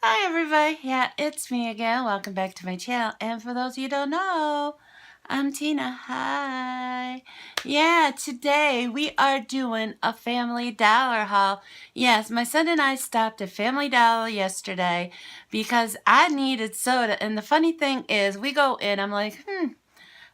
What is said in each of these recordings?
Hi everybody, yeah, it's me again. Welcome back to my channel. And for those of you who don't know, I'm Tina. Hi. Yeah, today we are doing a Family Dollar haul. Yes, my son and I stopped at Family Dollar yesterday because I needed soda. And the funny thing is, we go in, I'm like,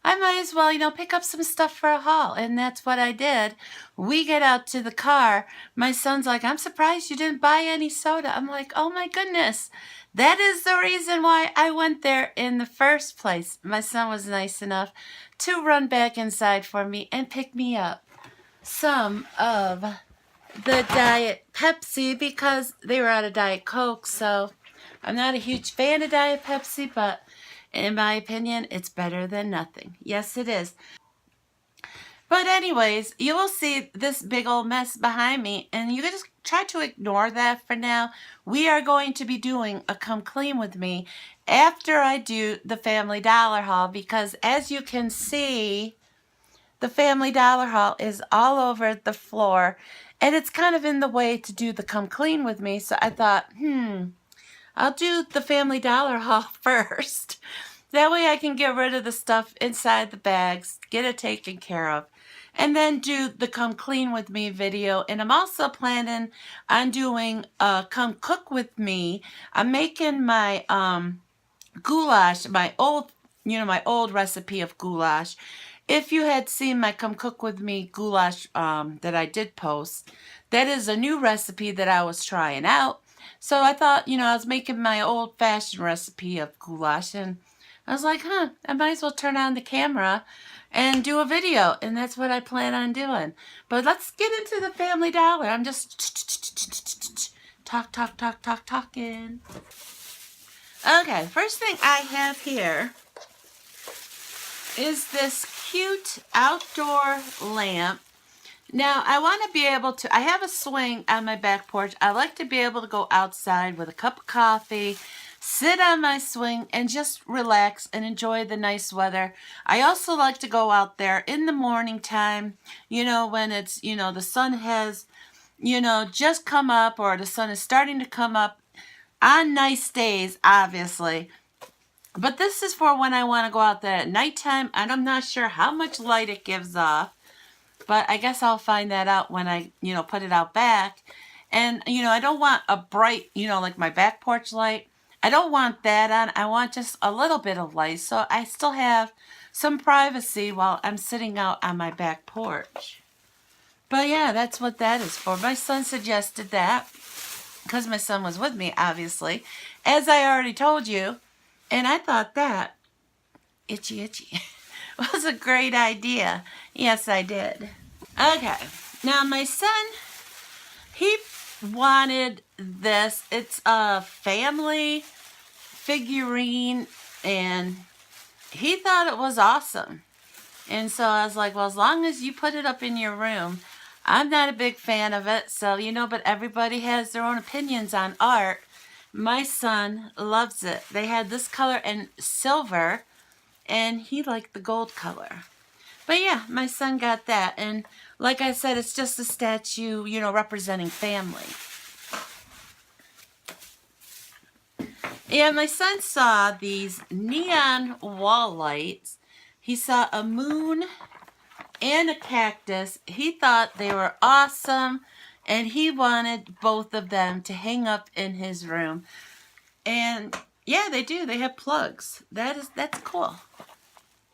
I might as well, pick up some stuff for a haul. And that's what I did. We get out to the car. My son's like, I'm surprised you didn't buy any soda. I'm like, oh my goodness. That is the reason why I went there in the first place. My son was nice enough to run back inside for me and pick me up some of the Diet Pepsi because they were out of Diet Coke. So I'm not a huge fan of Diet Pepsi, but in my opinion, it's better than nothing. Yes, it is. But anyways, you will see this big old mess behind me, and you can just try to ignore that for now. We are going to be doing a come clean with me after I do the Family Dollar haul, because as you can see, the Family Dollar haul is all over the floor, and it's kind of in the way to do the come clean with me. So I thought, I'll do the Family Dollar haul first. That way I can get rid of the stuff inside the bags, get it taken care of, and then do the come clean with me video. And I'm also planning on doing come cook with me. I'm making my goulash, my old recipe of goulash. If you had seen my come cook with me goulash that I did post, that is a new recipe that I was trying out. So I thought, I was making my old-fashioned recipe of goulash, and I was like, I might as well turn on the camera and do a video, and that's what I plan on doing. But let's get into the Family Dollar. I'm just talking. Okay, first thing I have here is this cute outdoor lamp. Now, I want to be able to, I have a swing on my back porch. I like to be able to go outside with a cup of coffee, sit on my swing, and just relax and enjoy the nice weather. I also like to go out there in the morning time, when it's, the sun has, just come up, or the sun is starting to come up on nice days, obviously. But this is for when I want to go out there at nighttime, and I'm not sure how much light it gives off. But I guess I'll find that out when I, put it out back. And, I don't want a bright, like my back porch light. I don't want that on. I want just a little bit of light, so I still have some privacy while I'm sitting out on my back porch. But yeah, that's what that is for. My son suggested that because my son was with me, obviously, as I already told you. And I thought that, itchy, was a great idea. Yes, I did. Okay, now my son, he wanted this. It's a family figurine, and he thought it was awesome. And so I was like, well, as long as you put it up in your room. I'm not a big fan of it, so, but everybody has their own opinions on art. My son loves it. They had this color and silver, and he liked the gold color. But yeah, my son got that. And like I said, it's just a statue, representing family. Yeah, my son saw these neon wall lights. He saw a moon and a cactus. He thought they were awesome, and he wanted both of them to hang up in his room. And yeah, they do. They have plugs. That's cool.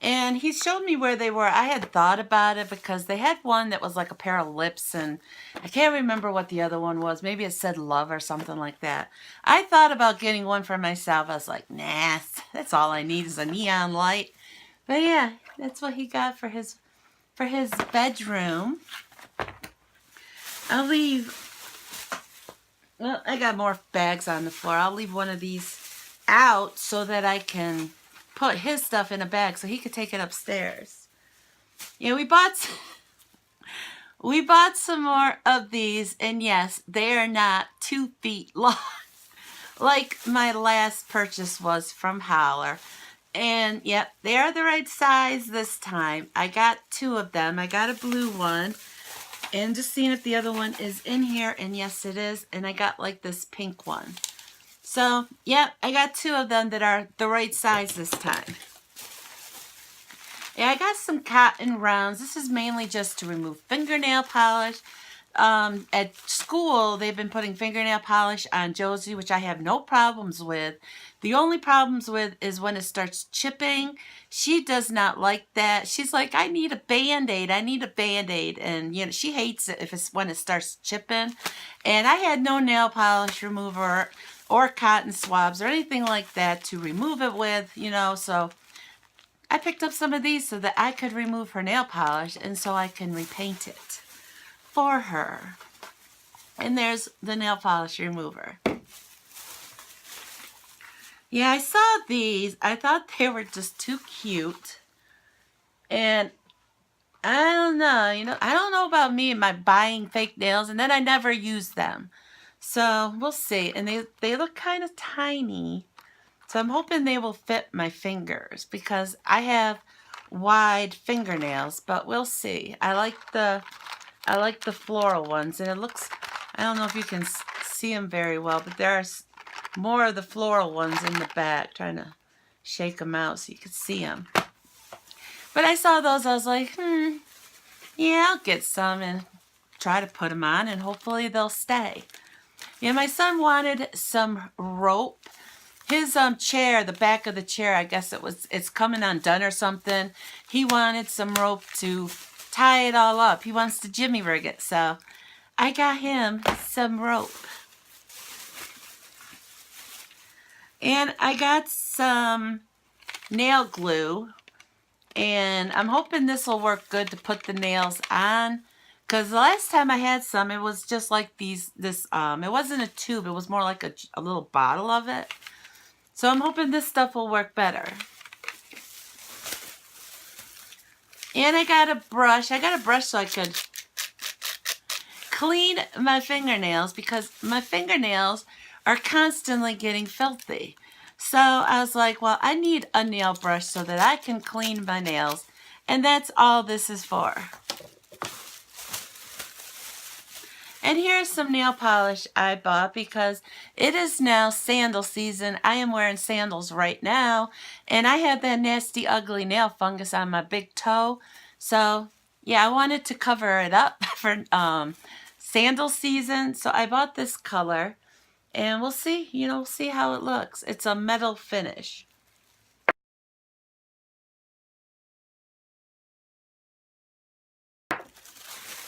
And he showed me where they were. I had thought about it because they had one that was like a pair of lips, and I can't remember what the other one was. Maybe it said love or something like that. I thought about getting one for myself. I was like, nah, that's all I need is a neon light. But yeah, that's what he got for his bedroom. I'll leave, well, I got more bags on the floor. I'll leave one of these out so that I can put his stuff in a bag so he could take it upstairs. Yeah, we bought some more of these, and yes, they are not 2 feet long like my last purchase was from Holler. And yep, they are the right size this time. I got 2 of them. I got a blue one, and just seeing if the other one is in here, and yes, it is. And I got like this pink one. So, yep, I got 2 of them that are the right size this time. Yeah, I got some cotton rounds. This is mainly just to remove fingernail polish. At school, they've been putting fingernail polish on Josie, which I have no problems with. The only problems with is when it starts chipping. She does not like that. She's like, I need a Band-Aid. I need a Band-Aid. And, you know, she hates it if it's when it starts chipping. And I had no nail polish remover or cotton swabs or anything like that to remove it with, you know, so I picked up some of these so that I could remove her nail polish and so I can repaint it for her. And there's the nail polish remover. Yeah, I saw these. I thought they were just too cute. And I don't know, you know, I don't know about me and my buying fake nails, and then I never use them. So we'll see. And they look kind of tiny. So I'm hoping they will fit my fingers because I have wide fingernails, but we'll see. I like the floral ones, and it looks, I don't know if you can see them very well, but there's more of the floral ones in the back. Trying to shake them out so you can see them. But I saw those, I was like, yeah, I'll get some and try to put them on, and hopefully they'll stay. Yeah, my son wanted some rope. His chair, the back of the chair, I guess it's coming undone or something. He wanted some rope to tie it all up. He wants to jimmy rig it, so I got him some rope. And I got some nail glue, and I'm hoping this will work good to put the nails on. Because the last time I had some, it was just like it wasn't a tube, it was more like a little bottle of it. So I'm hoping this stuff will work better. And I got a brush. I got a brush so I could clean my fingernails because my fingernails are constantly getting filthy. So I was like, well, I need a nail brush so that I can clean my nails. And that's all this is for. And here's some nail polish I bought because it is now sandal season. I am wearing sandals right now. And I had that nasty, ugly nail fungus on my big toe. So, yeah, I wanted to cover it up for sandal season. So I bought this color. And we'll see, you know, see how it looks. It's a metal finish.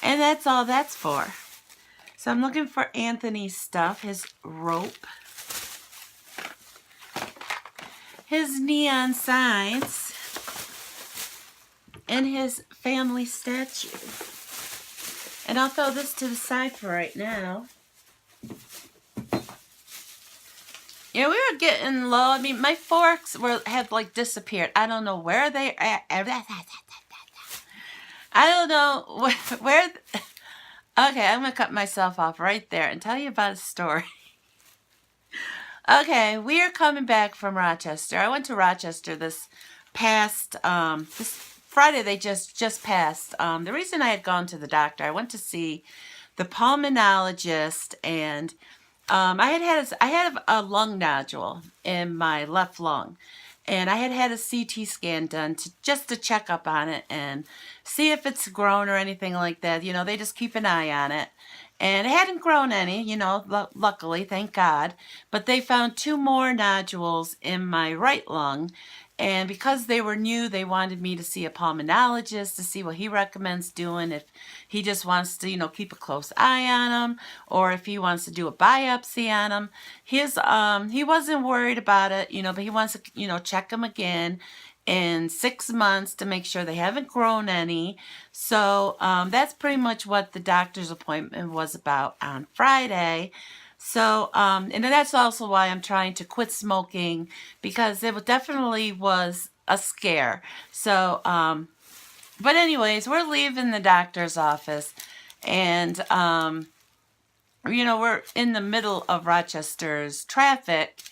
And that's all that's for. So I'm looking for Anthony's stuff, his rope, his neon signs, and his family statue. And I'll throw this to the side for right now. Yeah, we were getting low. I mean, my forks had like disappeared. I don't know where they are. I don't know where. Okay, I'm going to cut myself off right there and tell you about a story. Okay, we are coming back from Rochester. I went to Rochester this Friday. They just passed. The reason I had gone to the doctor, I went to see the pulmonologist, and I had a lung nodule in my left lung. And I had a CT scan done just to check up on it and see if it's grown or anything like that. You know, they just keep an eye on it. And it hadn't grown any, you know, luckily, thank God. But they found 2 more nodules in my right lung. And because they were new, they wanted me to see a pulmonologist to see what he recommends doing, if he just wants to, you know, keep a close eye on them, or if he wants to do a biopsy on them. He wasn't worried about it, you know, but he wants to, you know, check them again in 6 months to make sure they haven't grown any. So that's pretty much what the doctor's appointment was about on Friday. So, and that's also why I'm trying to quit smoking, because it definitely was a scare. So, but anyways, we're leaving the doctor's office, and, you know, we're in the middle of Rochester's traffic,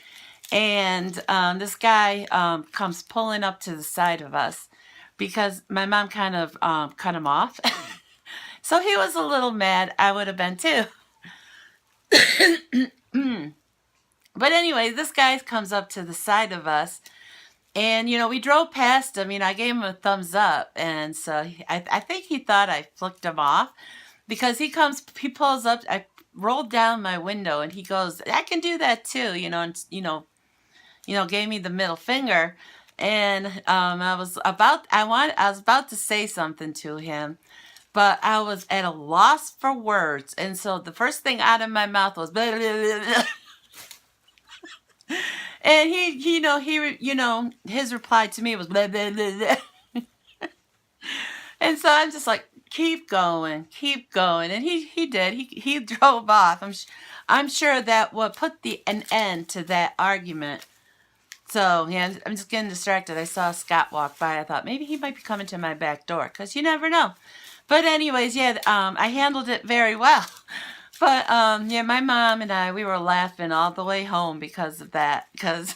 and this guy comes pulling up to the side of us because my mom kind of cut him off. So he was a little mad. I would have been too. But anyway, this guy comes up to the side of us. And, we drove past him. I gave him a thumbs up. And so I think he thought I flicked him off because he pulls up. I rolled down my window and he goes, I can do that too, and, gave me the middle finger. And I was about to say something to him, but I was at a loss for words. And so the first thing out of my mouth was, blah, blah, blah, blah. And his reply to me was blah, blah, blah, blah. And so I'm just like, keep going. And he did. He drove off. I'm sure that would put an end to that argument. So, yeah, I'm just getting distracted. I saw Scott walk by. I thought maybe he might be coming to my back door because you never know. But anyways, yeah, I handled it very well. But, yeah, my mom and I, we were laughing all the way home because of that. Because,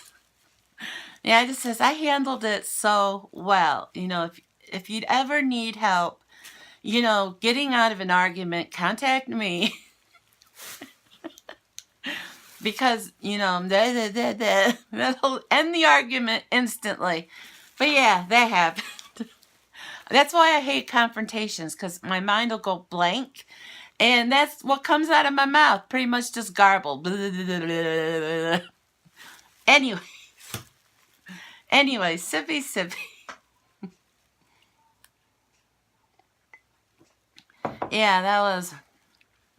yeah, it just says, I handled it so well. If you'd ever need help, getting out of an argument, contact me. Because, that'll end the argument instantly. But yeah, that happened. That's why I hate confrontations, because my mind will go blank. And that's what comes out of my mouth. Pretty much just garble. Anyway, sippy. Yeah, that was...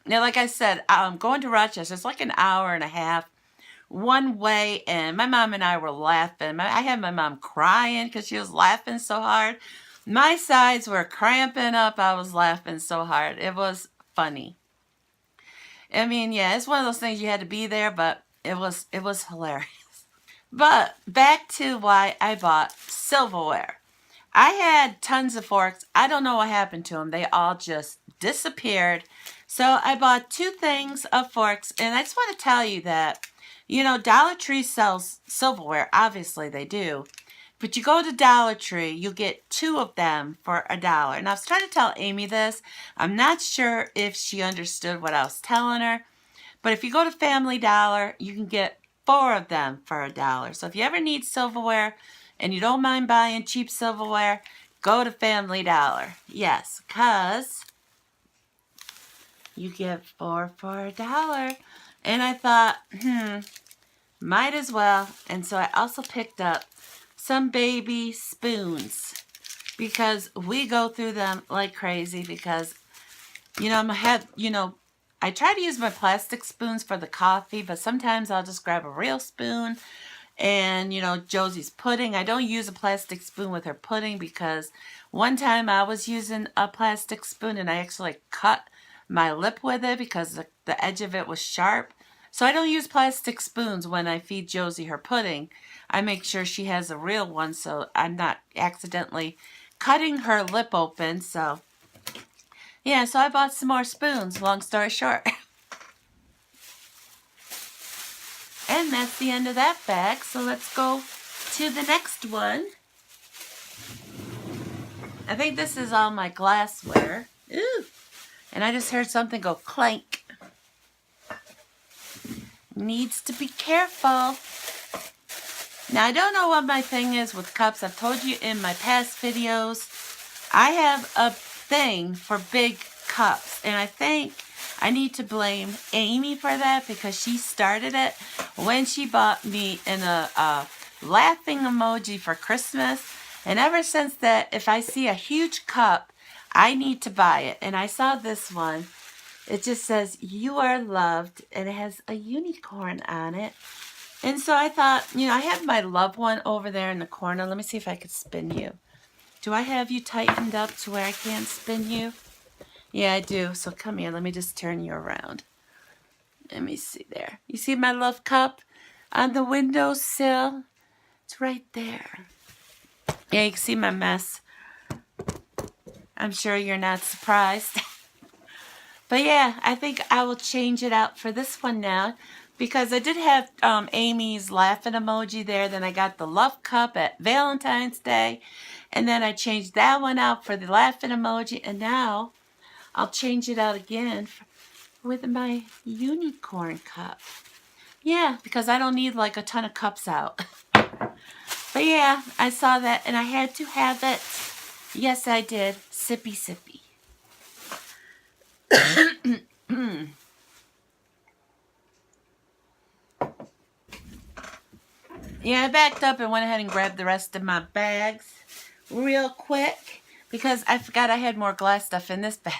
Now, like I said, going to Rochester, it's like an hour and a half one way, and my mom and I were laughing. I had my mom crying because she was laughing so hard. My sides were cramping up. I was laughing so hard. It was funny. I mean, yeah, it's one of those things you had to be there, but it was hilarious. But back to why I bought silverware. I had tons of forks. I don't know what happened to them. They all just disappeared. So I bought 2 things of forks, and I just want to tell you that, Dollar Tree sells silverware. Obviously they do. But you go to Dollar Tree, you get 2 of them for $1. And I was trying to tell Amy this. I'm not sure if she understood what I was telling her. But if you go to Family Dollar, you can get 4 of them for $1. So if you ever need silverware and you don't mind buying cheap silverware, go to Family Dollar. Yes, because you get 4 for $1. And I thought, might as well. And so I also picked up some baby spoons because we go through them like crazy because, I try to use my plastic spoons for the coffee, but sometimes I'll just grab a real spoon. And, Josie's pudding. I don't use a plastic spoon with her pudding because one time I was using a plastic spoon and I actually cut my lip with it because the edge of it was sharp. So I don't use plastic spoons when I feed Josie her pudding. I make sure she has a real one so I'm not accidentally cutting her lip open. So, yeah, so I bought some more spoons, long story short. And that's the end of that bag. So let's go to the next one. I think this is all my glassware. Ooh. And I just heard something go clank. Needs to be careful. Now, I don't know what my thing is with cups. I've told you in my past videos, I have a thing for big cups. And I think I need to blame Amy for that because she started it when she bought me a laughing emoji for Christmas. And ever since that, if I see a huge cup, I need to buy it. And I saw this one. It just says, "You are loved," and it has a unicorn on it. And so I thought, I have my love one over there in the corner. Let me see if I could spin you. Do I have you tightened up to where I can't spin you? Yeah, I do. So come here. Let me just turn you around. Let me see there. You see my love cup on the windowsill? It's right there. Yeah, you can see my mess. I'm sure you're not surprised. But yeah, I think I will change it out for this one now. Because I did have Amy's laughing emoji there. Then I got the love cup at Valentine's Day. And then I changed that one out for the laughing emoji. And now I'll change it out again with my unicorn cup. Yeah, because I don't need like a ton of cups out. But yeah, I saw that and I had to have it. Yes, I did. Sippy, sippy. Yeah, I backed up and went ahead and grabbed the rest of my bags real quick because I forgot I had more glass stuff in this bag.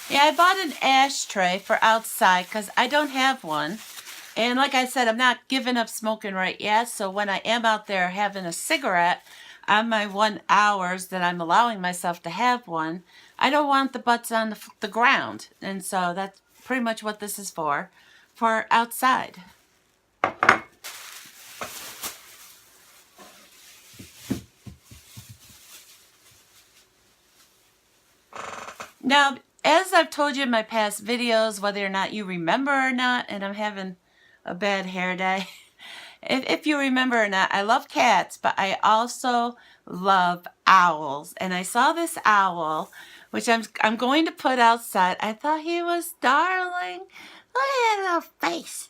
Yeah, I bought an ashtray for outside because I don't have one. And like I said, I'm not giving up smoking right yet. So when I am out there having a cigarette on my 1 hours that I'm allowing myself to have one, I don't want the butts on the ground. And so that's pretty much what this is for outside. Now, as I've told you in my past videos, whether or not you remember or not, and I'm having a bad hair day, if you remember or not, I love cats, but I also love owls. And I saw this owl, which I'm going to put outside. I thought he was darling. Look at that little face.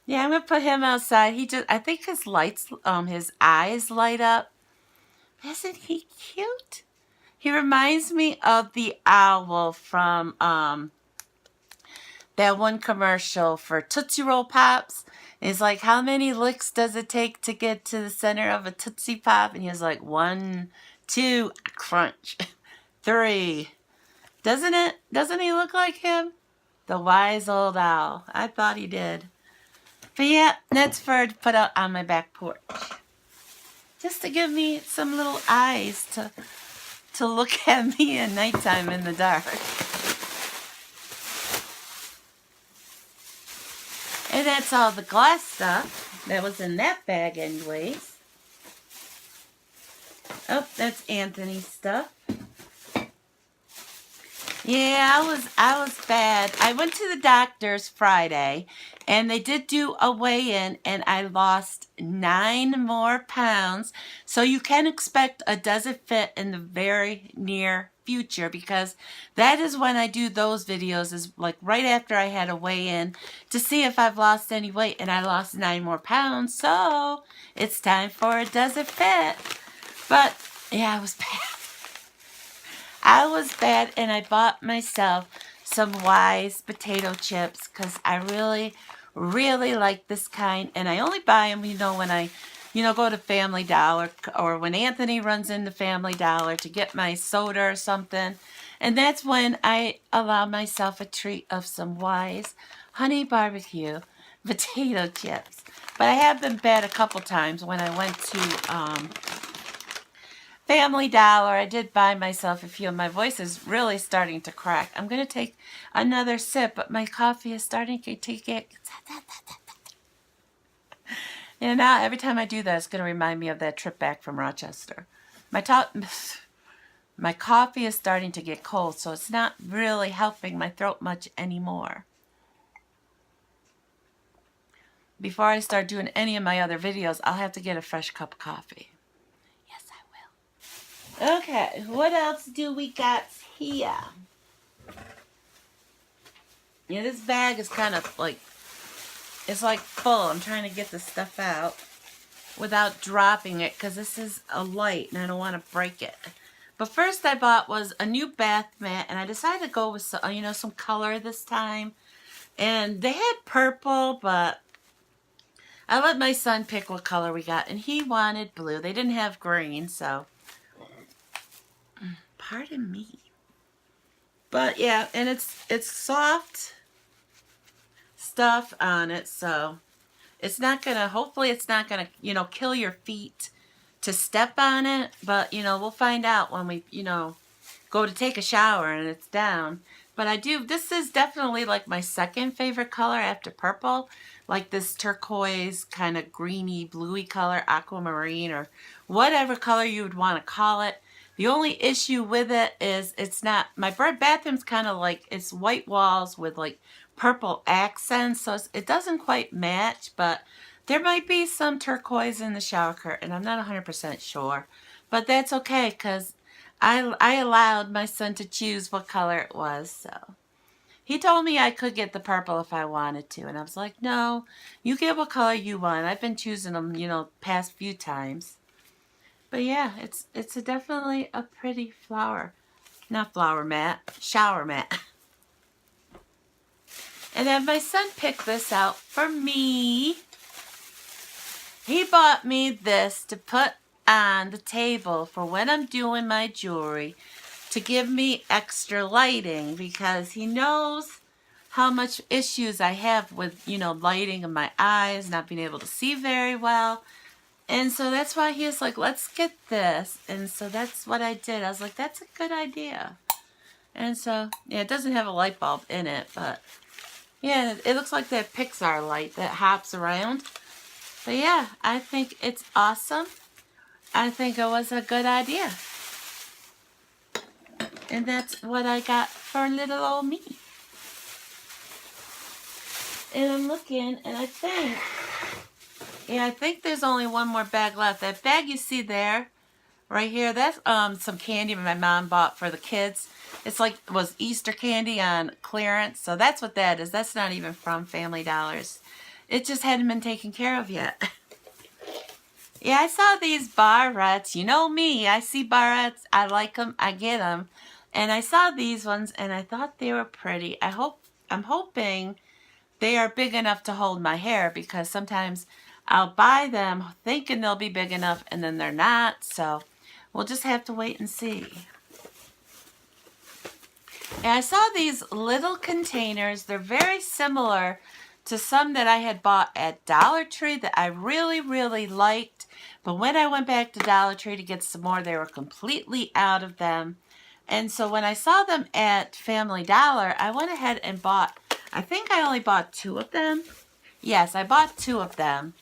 Yeah, I'm gonna put him outside. I think his eyes light up. Isn't he cute? He reminds me of the owl from that one commercial for Tootsie Roll Pops. And he's like, how many licks does it take to get to the center of a Tootsie Pop? And he was like, 1, 2, crunch. 3. Doesn't he look like him? The wise old owl. I thought he did. But yeah, that's to put out on my back porch. Just to give me some little eyes to look at me at nighttime in the dark. And that's all the glass stuff that was in that bag anyways. Oh, that's Anthony's stuff. Yeah, I was bad. I went to the doctor's Friday and they did do a weigh-in and I lost 9 more pounds. So you can expect a Does It Fit in the very near future because that is when I do those videos, is like right after I had a weigh-in to see if I've lost any weight, and I lost 9 more pounds. So it's time for a Does It Fit. But yeah, I was bad. I was bad, and I bought myself some Wise potato chips because I really, really like this kind. And I only buy them, when I, go to Family Dollar or when Anthony runs into Family Dollar to get my soda or something. And that's when I allow myself a treat of some Wise honey barbecue potato chips. But I have been bad a couple times when I went to Family Dollar. I did buy myself a few. My voice is really starting to crack. I'm going to take another sip, but my coffee is starting to get... And now every time I do that, it's going to remind me of that trip back from Rochester. My coffee is starting to get cold, so it's not really helping my throat much anymore. Before I start doing any of my other videos, I'll have to get a fresh cup of coffee. Okay, what else do we got here? Yeah, this bag is kind of like, it's like full. I'm trying to get the stuff out without dropping it because this is a light and I don't want to break it. But first I bought was a new bath mat, and I decided to go with some color this time. And they had purple, but I let my son pick what color we got, and he wanted blue. They didn't have green, so... Pardon me. But yeah, and it's soft stuff on it, so it's not gonna, hopefully it's not gonna, kill your feet to step on it, but we'll find out when we, go to take a shower and it's down. But this is definitely like my second favorite color after purple, like this turquoise kind of greeny bluey color, aquamarine, or whatever color you would want to call it. The only issue with it is it's not, my bathroom's kind of like, it's white walls with like purple accents, so it doesn't quite match, but there might be some turquoise in the shower curtain. I'm not 100% sure, but that's okay because I allowed my son to choose what color it was, so. He told me I could get the purple if I wanted to, and I was like, no, you get what color you want. I've been choosing them, past few times. But yeah, it's definitely a pretty flower. Not flower mat, shower mat. And then my son picked this out for me. He bought me this to put on the table for when I'm doing my jewelry to give me extra lighting, because he knows how much issues I have with, lighting in my eyes, not being able to see very well. And so that's why he was like, let's get this. And so that's what I did. I was like, that's a good idea. And so, yeah, it doesn't have a light bulb in it, but yeah, it looks like that Pixar light that hops around. But yeah, I think it's awesome. I think it was a good idea. And that's what I got for little old me. And I'm looking, and I think there's only one more bag left. That bag you see there, right here, that's some candy my mom bought for the kids. It's like, it was Easter candy on clearance, so that's what that is. That's not even from Family Dollars. It just hadn't been taken care of yet. Yeah, I saw these barrettes. You know me, I see barrettes, I like them, I get them. And I saw these ones, and I thought they were pretty. I'm hoping they are big enough to hold my hair, because sometimes I'll buy them thinking they'll be big enough, and then they're not. So we'll just have to wait and see. And I saw these little containers. They're very similar to some that I had bought at Dollar Tree that I really, really liked. But when I went back to Dollar Tree to get some more, they were completely out of them. And so when I saw them at Family Dollar, I went ahead and bought, I think I only bought 2 of them. Yes, I bought 2 of them.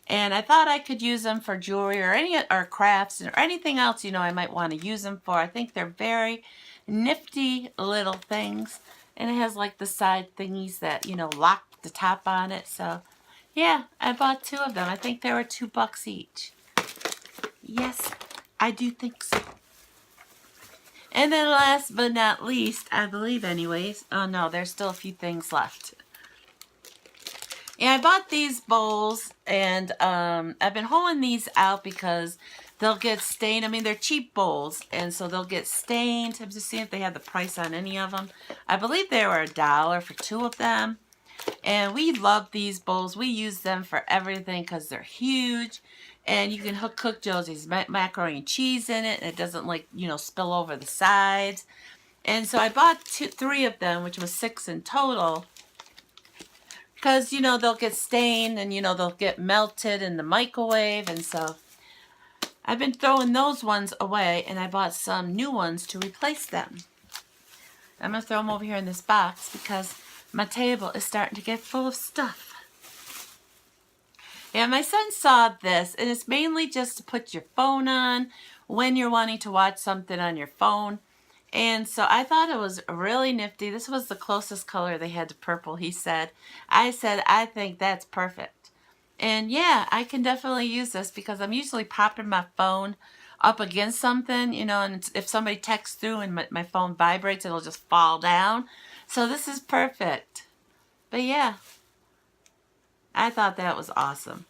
And I thought I could use them for jewelry or crafts or anything else, I might want to use them for. I think they're very nifty little things. And it has like the side thingies that, lock the top on it. So yeah, I bought 2 of them. I think they were $2 each. Yes, I do think so. And then last but not least, I believe anyways, oh no, there's still a few things left. Yeah, I bought these bowls, and I've been holding these out because they'll get stained. I mean, they're cheap bowls, and so they'll get stained. I'm just seeing if they have the price on any of them. I believe they were $1 for 2 of them. And we love these bowls. We use them for everything because they're huge. And you can cook Josie's macaroni and cheese in it, and it doesn't, spill over the sides. And so I bought 3 of them, which was 6 in total. Because, they'll get stained, and, they'll get melted in the microwave. And so I've been throwing those ones away, and I bought some new ones to replace them. I'm going to throw them over here in this box because my table is starting to get full of stuff. Yeah, my son saw this, and it's mainly just to put your phone on when you're wanting to watch something on your phone. And so I thought it was really nifty. This was the closest color they had to purple, he said. I said, I think that's perfect. And yeah, I can definitely use this because I'm usually popping my phone up against something, and if somebody texts through and my phone vibrates, it'll just fall down. So this is perfect. But yeah, I thought that was awesome.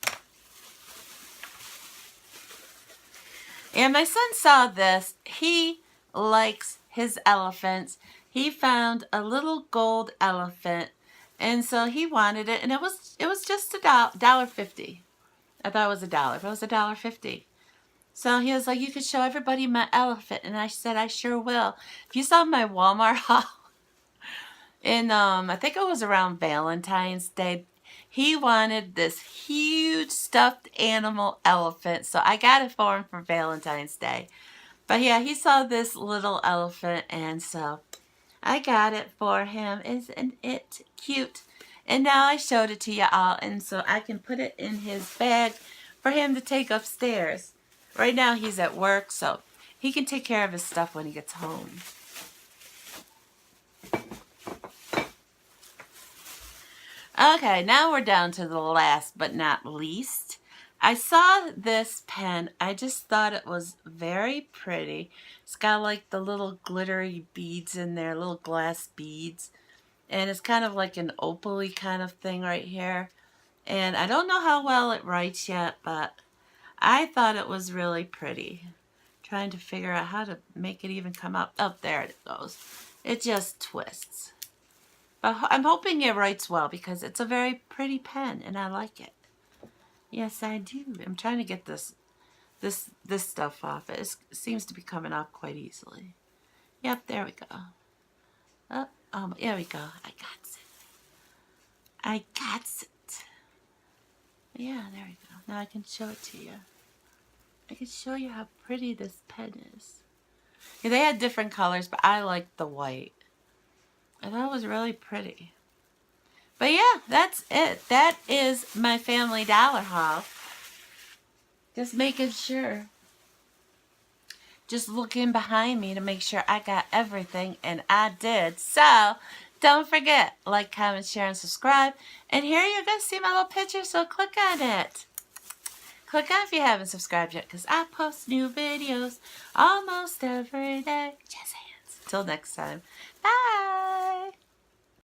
And my son saw this. He likes his elephants. He found a little gold elephant, and so he wanted it, and it was just $1.50. I thought it was $1, but it was $1.50. So he was like, you could show everybody my elephant, and I said, I sure will. If you saw my Walmart haul, and I think it was around Valentine's Day, he wanted this huge stuffed animal elephant, so I got it for him for Valentine's Day. But yeah, he saw this little elephant, and so I got it for him. Isn't it cute? And now I showed it to you all, and so I can put it in his bag for him to take upstairs. Right now he's at work, so he can take care of his stuff when he gets home. Okay, now we're down to the last but not least. I saw this pen. I just thought it was very pretty. It's got like the little glittery beads in there, little glass beads. And it's kind of like an opal-y kind of thing right here. And I don't know how well it writes yet, but I thought it was really pretty. Trying to figure out how to make it even come up. Oh, there it goes. It just twists. But I'm hoping it writes well because it's a very pretty pen and I like it. Yes, I do. I'm trying to get this stuff off. It seems to be coming off quite easily. Yep, there we go. There we go. I got it. I got it. Yeah, there we go. Now I can show it to you. I can show you how pretty this pen is. Yeah, they had different colors, but I liked the white. I thought it was really pretty. But yeah, that's it. That is my Family Dollar haul. Just making sure. Just looking behind me to make sure I got everything, and I did. So, don't forget, like, comment, share, and subscribe. And here you're going to see my little picture, so click on it. Click on if you haven't subscribed yet, because I post new videos almost every day. Jazz hands. Till next time. Bye.